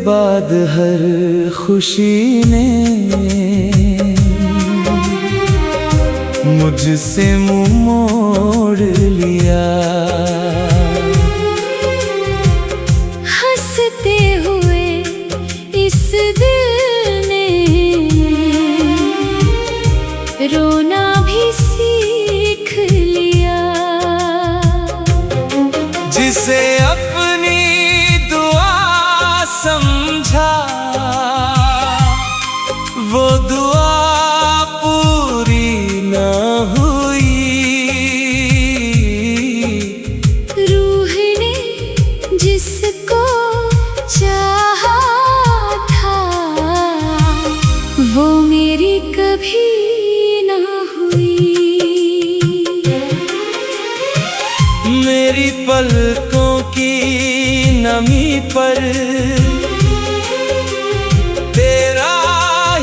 बाद हर खुशी ने मुझसे मुंह मोड़ लिया। हंसते हुए इस दिल ने रोना भी सीख लिया। जिसे अपनी दुआ समझा वो दुआ पूरी न हुई। रूह ने जिसको चाहा था वो मेरी कभी न हुई। मेरी पलकों की नमी पर तेरा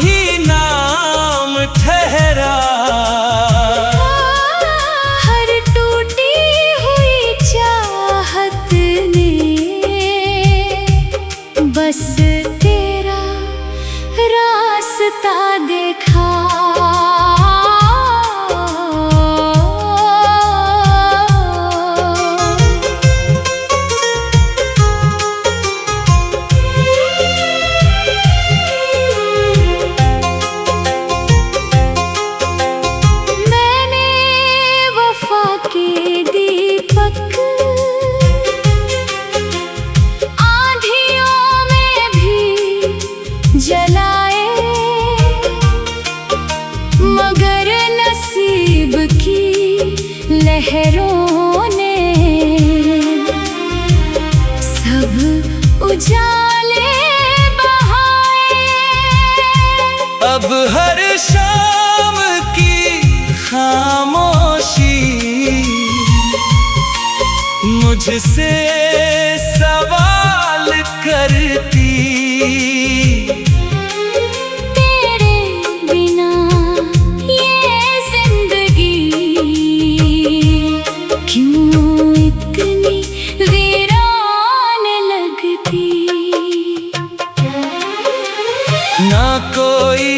ही नाम ठहरा। हर टूटी हुई चाहत ने बस तेरा रास्ता देखा। जलाए मगर नसीब की लहरों ने सब उजाले बहाए। अब हर शाम की खामोशी मुझसे सवाल करती। ना कोई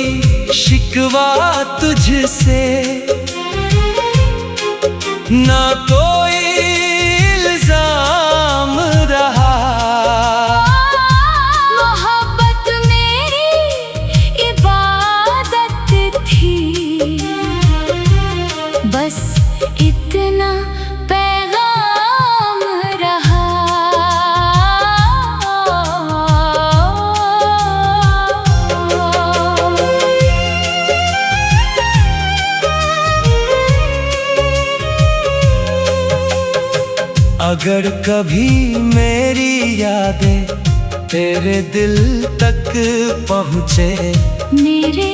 शिकवा तुझसे, ना कोई इल्जाम रहा। मोहब्बत मेरी इबादत थी, बस इतना पैगाम रहा। अगर कभी मेरी यादें तेरे दिल तक पहुँचे, मेरे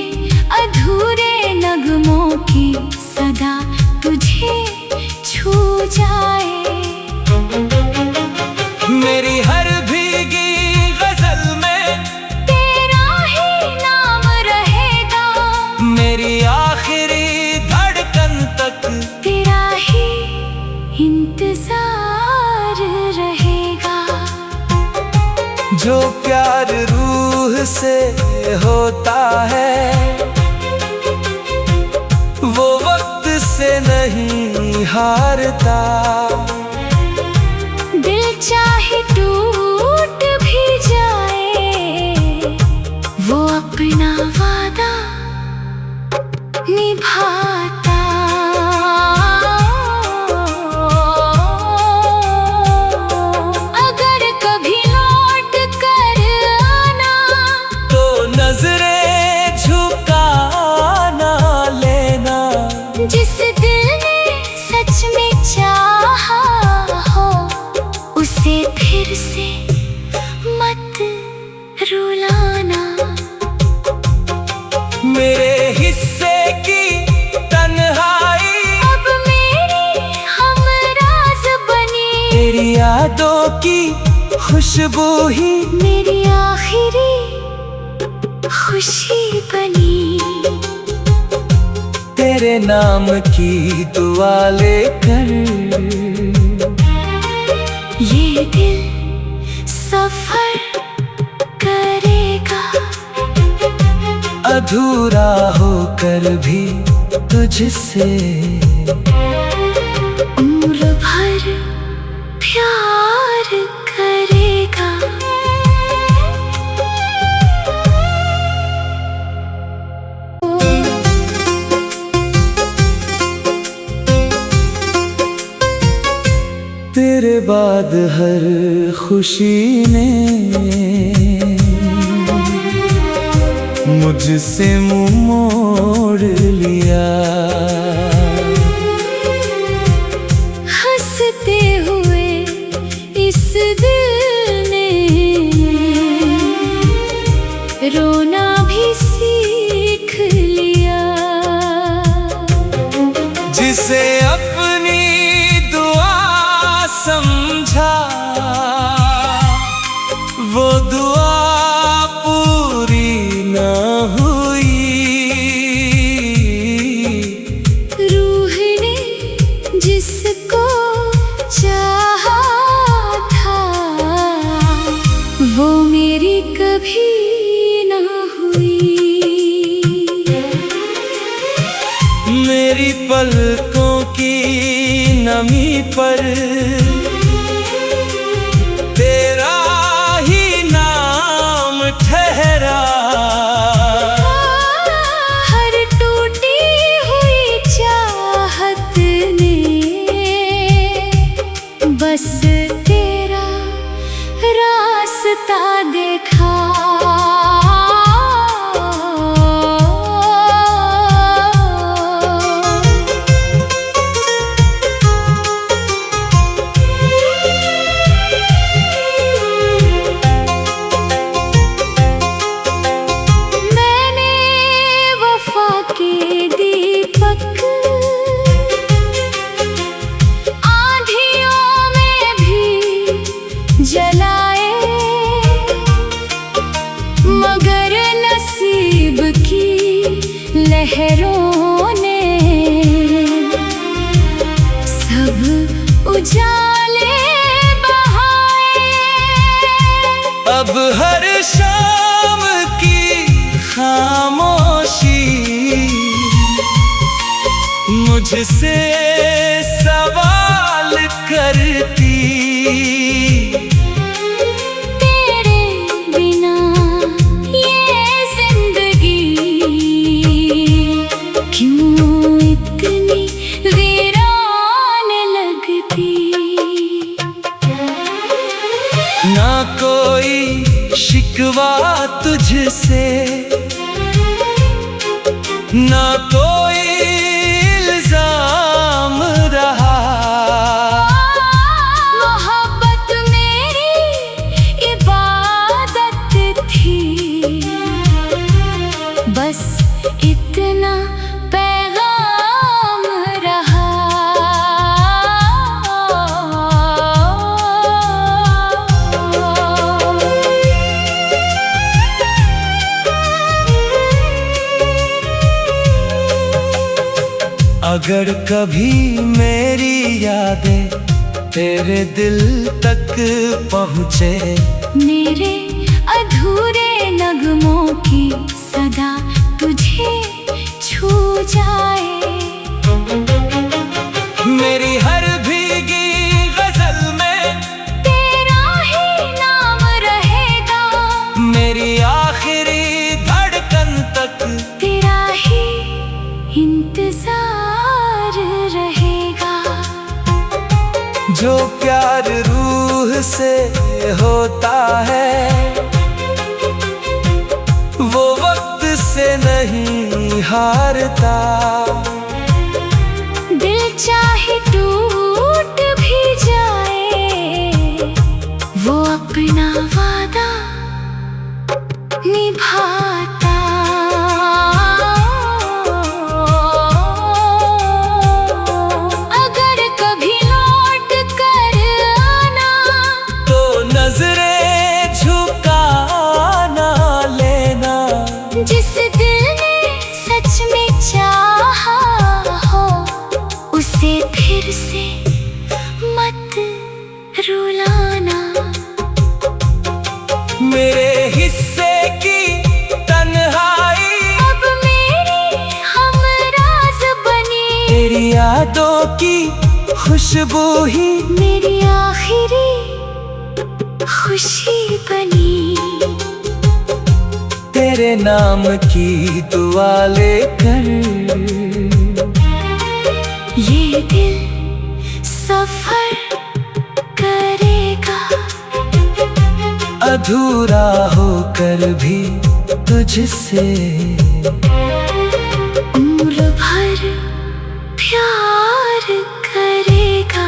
अधूरे नगमों की सदा तुझे छू जाए। मेरी हर भीगी गजल में तेरा ही नाम रहेगा। मेरी आखिरी धड़कन तक तेरा ही इंतजार रहेगा। जो प्यार रूह से होता है वो वक्त से नहीं हारता। दिल चाहे टूट भी जाए वो अपना वादा निभाता। अगर कभी लौट कर आना तो नजरें झुका ना लेना। जिस दिल ने सच में चाहा हो उसे फिर से मत रुलाना। मेरे हिस्से की तन्हाई अब मेरी हमराज बनी। तेरी यादों की खुशबू ही मेरी आखिरी खुशी बनी। तेरे नाम की दुआ लेकर ये दिल सफर कर अधूरा होकर भी तुझसे उम्र भर प्यार करेगा। तेरे बाद हर खुशी ने मुझसे मुंह मोड़ लिया। हंसते हुए इस दिल ने रोना भी सीख लिया। जिसे अपनी दुआ समझा वो दुआ पूरी न हुई। रूह ने जिसको चाहा था वो मेरी कभी न हुई। मेरी पलकों की नमी पर तेरा ही नाम ठहरा। हर टूटी हुई चाहत ने बस तेरा रास्ता देखा। जलाए मगर नसीब की लहरों ने सब उजाले बहाए। अब हर शाम की खामोशी मुझसे सवाल करती। ना कोई शिकवा तुझसे ना कोई इल्जाम रहा। मोहब्बत मेरी इबादत थी बस इतना पैगाम रहा। अगर कभी मेरी यादें तेरे दिल तक पहुँचे, मेरे अधूरे नगमों की सदा तुझे छू जाए। मेरी हर भीगी गजल में तेरा ही नाम रहेगा। मेरी आखिरी धड़कन तक तेरा ही इंतजार रहेगा। जो प्यार रूह से होता है वो वक्त से नहीं हारता। दिल चाहे टूट भी जाए वो अपना वादा निभाता। अगर कभी लौट कर आना तो नजरें झुका ना लेना। जिस दिल ने सच में चाहा हो उसे फिर से मत रुलाना। मेरे हिस्से की तन्हाई यादों की खुशबू ही मेरी आखिरी खुशी बनी। तेरे नाम की दुआ लेकर ये दिल सफर करेगा, अधूरा होकर भी तुझसे उम्र भर प्यार करेगा।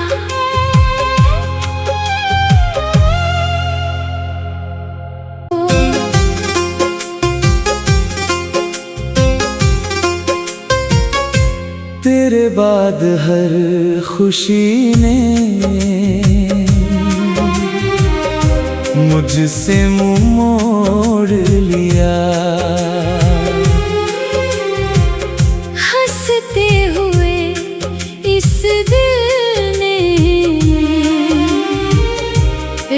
तेरे बाद हर खुशी ने मुझसे मुंह मोड़ लिया। हंसते हुए इस दिल ने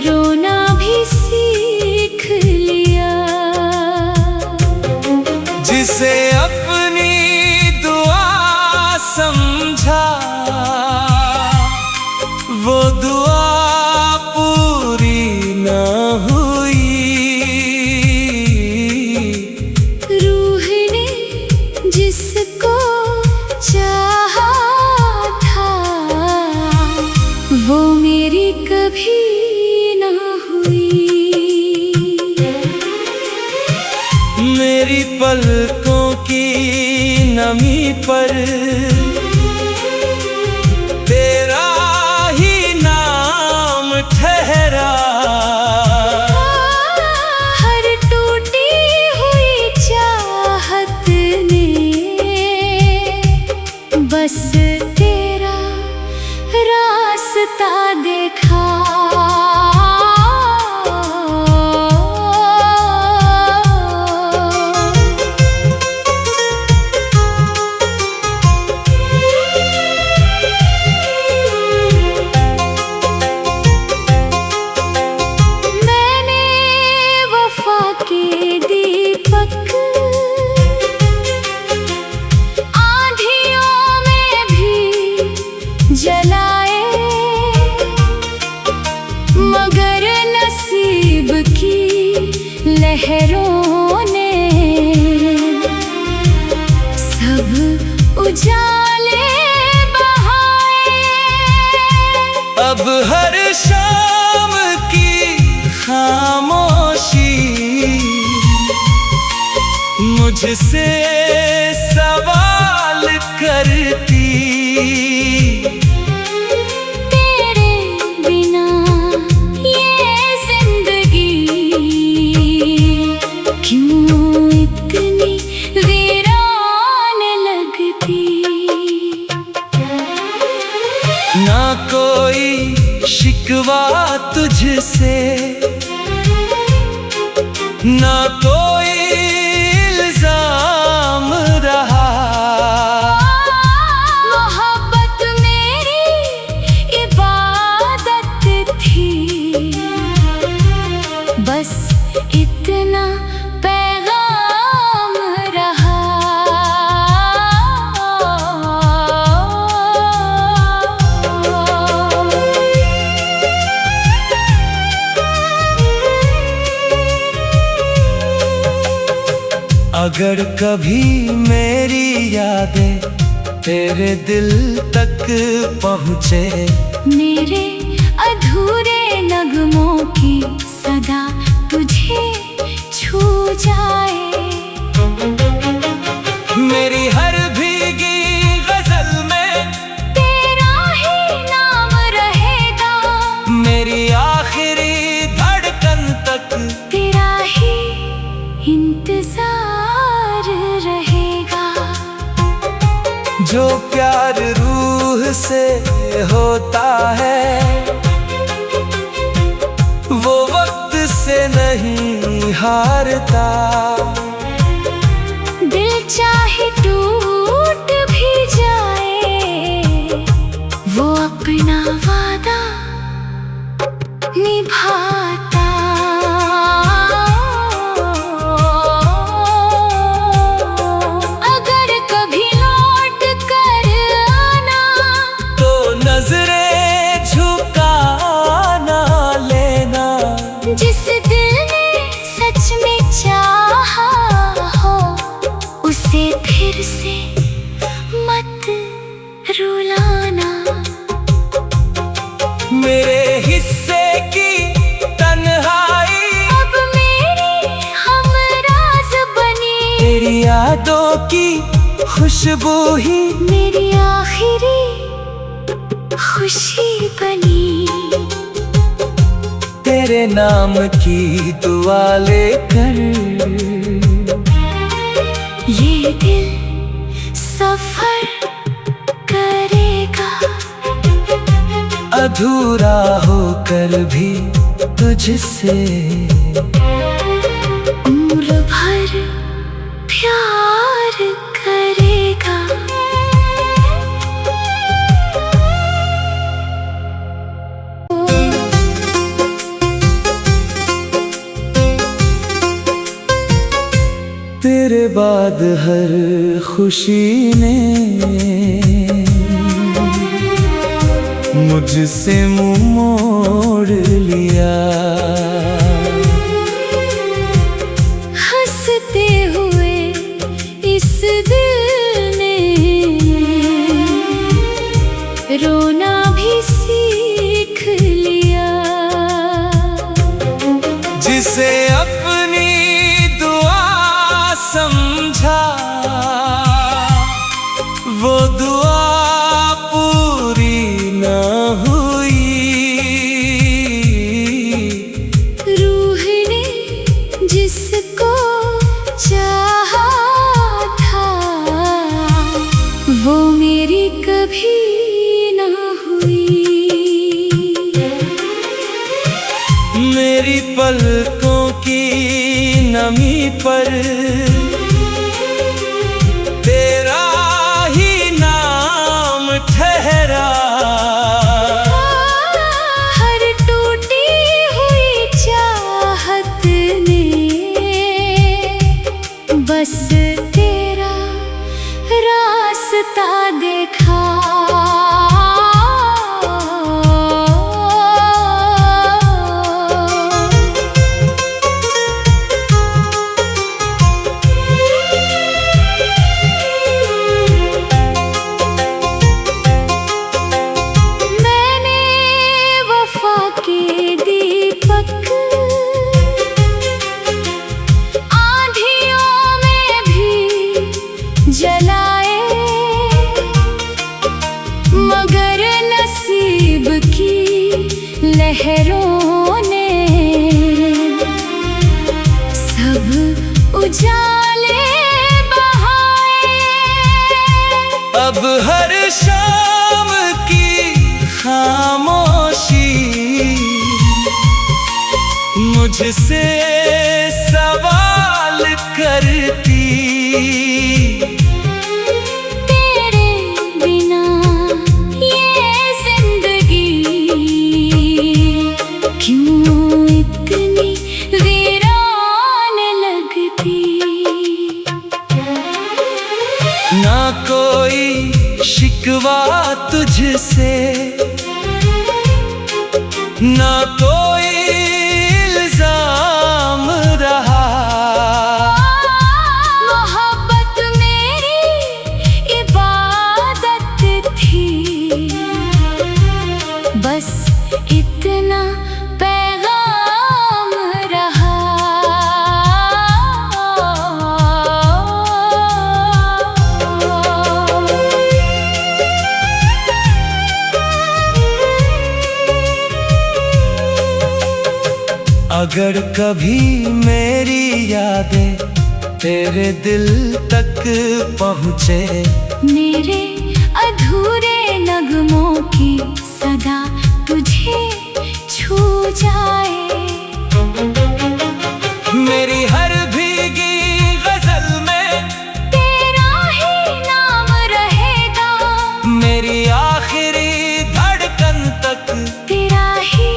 रोना भी सीख लिया। जिसे अपनी दुआ समझा वो दुआ पूरी न हुई। रूह ने जिसको चाहा था वो मेरी कभी न हुई। मेरी पलकों की नमी पर तेरा ही नाम ठहरा। हर टूटी हुई चाहत ने बस तेरा रास्ता देखा। मगर नसीब की लहरों ने सब उजाले बहाए। अब हर शाम की खामोशी मुझसे सवाल करती। ना कोई शिकवा तुझसे, ना कोई इल्जाम रहा। मोहब्बत मेरी इबादत थी, बस इतना पैगाम रहा। अगर कभी मेरी यादें तेरे दिल तक पहुँचे, मेरे अधूरे नगमों की सदा तुझे छू जाए। मेरी हर भीगी गजल में तेरा ही नाम रहेगा। मेरी आखिरी धड़कन तक तेरा ही इंतजार रहेगा। जो प्यार रूह से होता है वो वक्त से नहीं हारता। दिल चाहे टूट भी जाए वो अपना वादा निभाता। अगर कभी लौट कर आना की खुशबू ही मेरी आखिरी खुशी बनी। तेरे नाम की दुआ लेकर ये दिल सफर करेगा, अधूरा होकर भी तुझसे उम्र भर प्यार करेगा। तेरे बाद हर खुशी ने मुझसे मुंह मोड़ लिया। हंसते हुए इस दिल ने रोना भी सीख लिया। जिसे अपनी दुआ समझा वो दुआ पूरी न हुई। रूह ने जिसको चाहा था वो मेरी कभी न हुई। मेरी पलकों की नमी पर तेरा ही नाम ठहरा। हर टूटी हुई चाहत ने बस तेरा रास्ता देखा। मगर नसीब की लहरों ने सब उजाले बहाए। अब हर शाम की खामोशी मुझसे सवाल करती। ना कोई शिकवा तुझसे, ना कोई इल्जाम रहा। मोहब्बत मेरी इबादत थी, बस इतना पैगाम रहा। अगर कभी मेरी यादें तेरे दिल तक पहुँचे, मेरे अधूरे नगमों की सदा तुझे छू जाए। मेरी हर भीगी गजल में तेरा ही नाम रहेगा। मेरी आखिरी धड़कन तक तेरा ही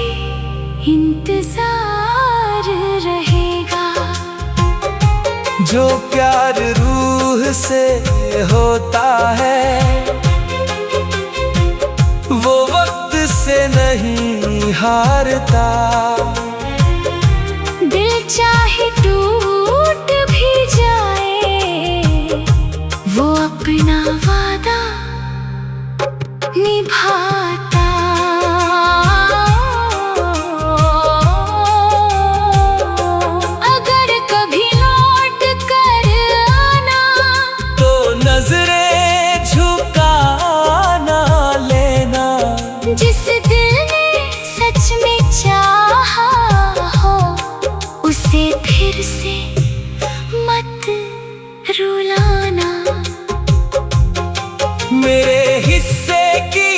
इंतजार रहेगा। जो प्यार रूह से होता है वो वक्त से नहीं हारता। दिल चाहे टूट भी जाए वो अपना वादा निभाता। तो जिस दिल ने सच में चाहा हो, उसे फिर से मत रुलाना। मेरे हिस्से की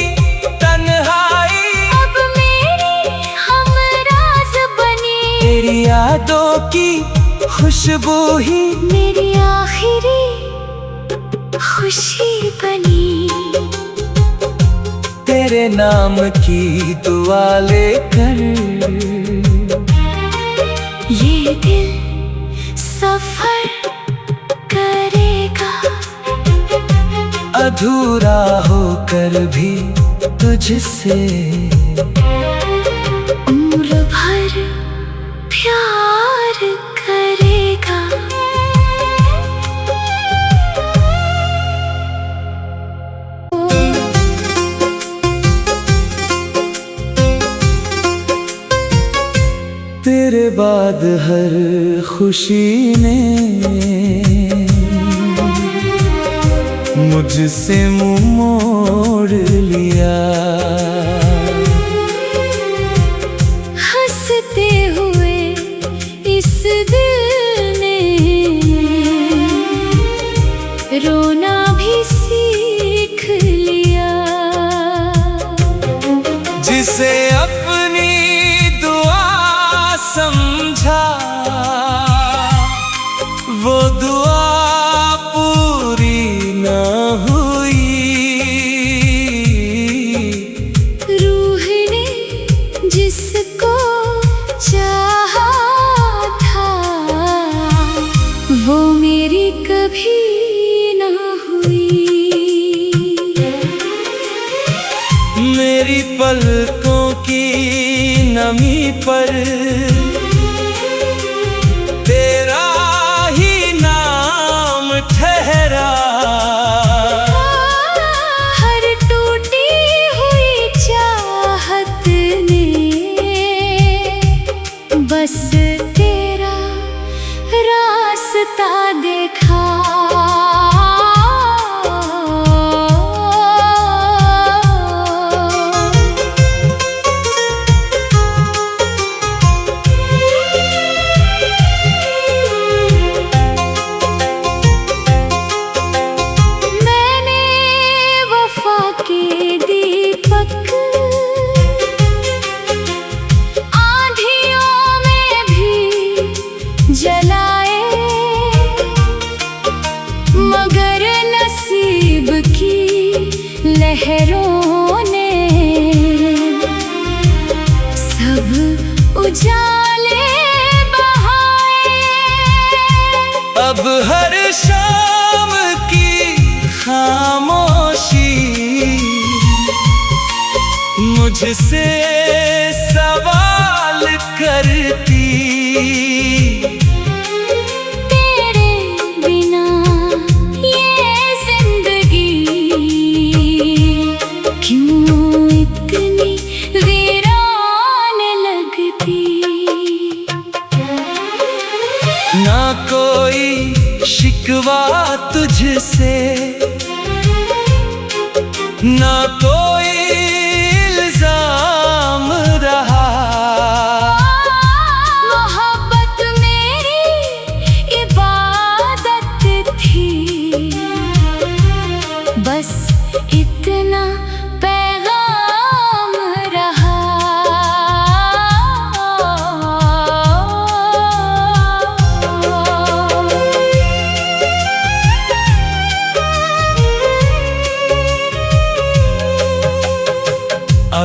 तन्हाई अब मेरी हमराज बनी, तेरी यादों की खुशबू ही मेरी आखिरी खुशी बनी। तेरे नाम की दुआ लेकर ये दिल सफर करेगा, अधूरा होकर भी तुझसे उम्र भर प्यार करेगा। तेरे बाद हर खुशी ने मुझसे मुंह मोड़ लिया। हंसते हुए इस दिल ने रोना भी सीख लिया। जिसे अपनी दुआ समझा, वो दुआ पूरी न हुई। रूह ने जिसको चाहा था, वो मेरी कभी न हुई। मेरी पलकों की नमी पर तेरा ही नाम ठहरा। हर टूटी हुई चाहत ने बस तेरा रास्ता देखा। लहरों ने सब उजाले बहाए। अब हर शाम की खामोशी मुझसे सवाल करती। ना कोई शिकवा तुझसे, ना कोई इल्जाम रहा। मोहब्बत मेरी इबादत थी, बस इतना पैगाम रहा।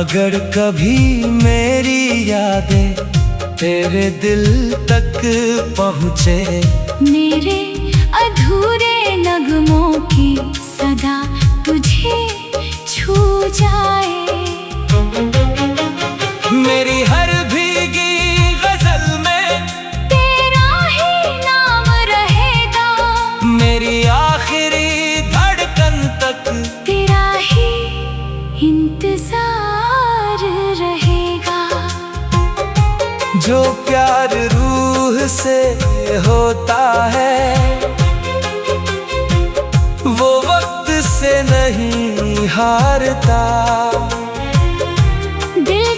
अगर कभी मेरी यादें तेरे दिल तक पहुँचे, मेरे अधूरे नगमों की सदा तुझे छू जाए। मेरी हर भीगी गजल में तेरा ही नाम रहेगा। मेरी आखिरी धड़कन तक तेरा ही इंतजार रहेगा। जो प्यार रूह से होता है, वो वक्त से नहीं हारता।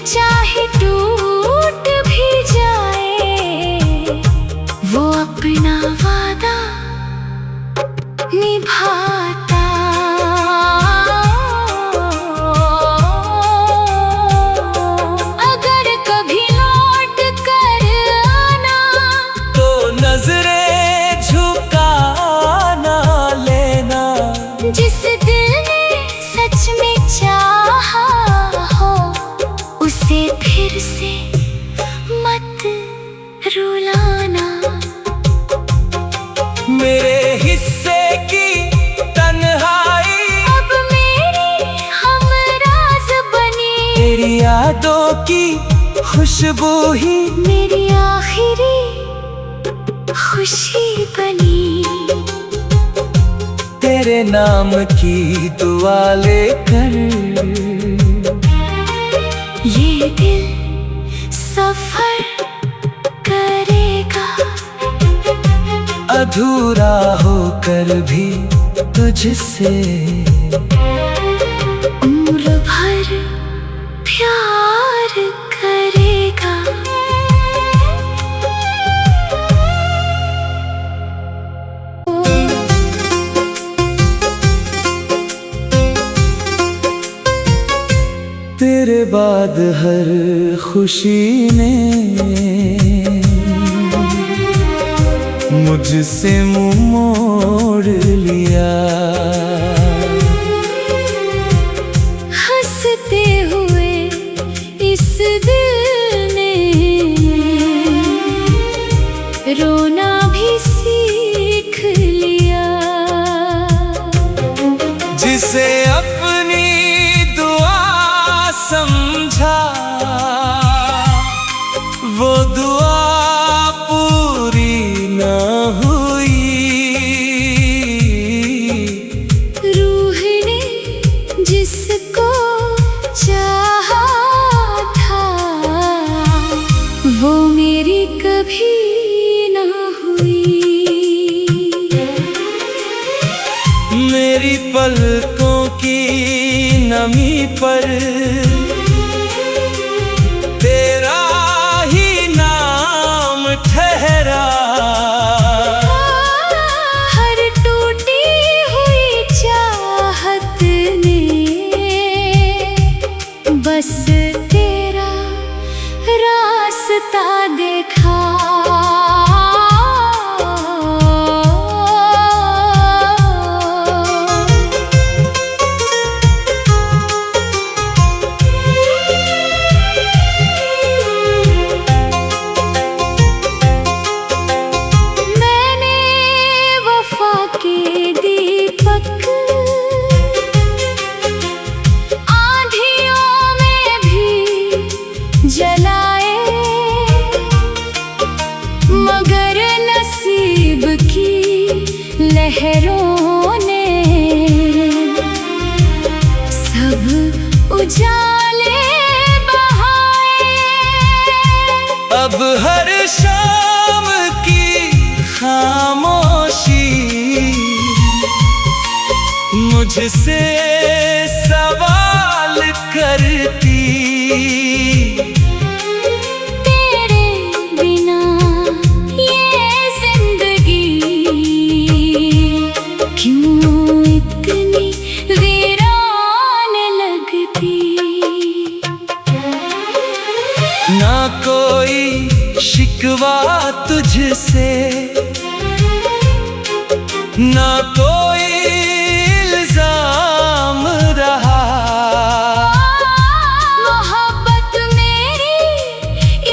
चाहे टूट भी जाए, वो अपना वादा निभाता। अगर कभी लौट कर आना, तो नजरें झुका ना लेना। जिस दिल ने सच में चाहा हो, उसे फिर से मत रुलाना। मेरे हिस्से की तन्हाई अब मेरी हमराज बनी, तेरी यादों की खुशबू ही मेरी आखिरी खुशी बनी। तेरे नाम की दुआ लेकर ये दिल सफर करेगा, अधूरा होकर भी तुझसे उम्र भर प्यार करेगा। तेरे बाद हर खुशी ने मुझसे मुंह मोड़ लिया। हंसते हुए इस दिल ने रोना भी सीख लिया। जिसे अपनी दुआ समझा, वो दुआ पूरी न हुई। रूह ने जिसको चाहा था, वो मेरी कभी न हुई। मेरी पलकों की नमी पर तेरा ही नाम ठहरा। हर टूटी हुई चाहत ने बस तेरा रास्ता देखा। मगर नसीब की लहरों ने सब उजाले बहाए। अब हर शाम की खामोशी मुझसे सवाल करती। ना कोई शिकवा तुझसे, ना कोई इल्जाम रहा। मोहब्बत मेरी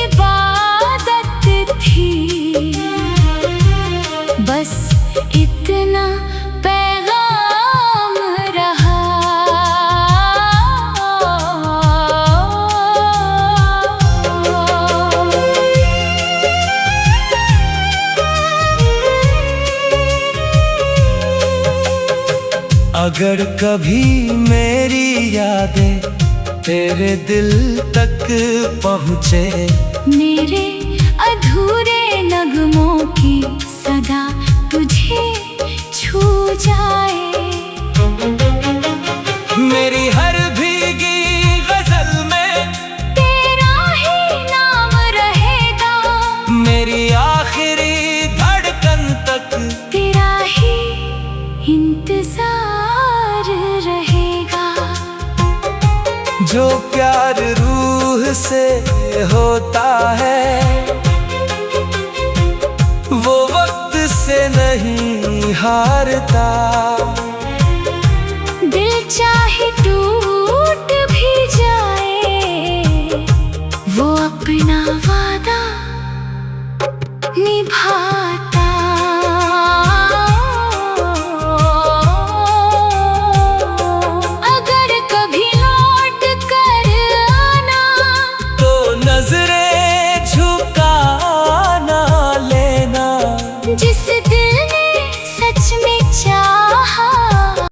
इबादत थी, बस इतना पैगाम रहा। अगर कभी मेरी यादें तेरे दिल तक पहुँचे, मेरे अधूरे नगमों की सदा तुझे छू जाए। मेरी हर भीगी गजल में से होता है, वो वक्त से नहीं हारता। दिल चाहे टूट भी जाए, वो अपना वादा निभा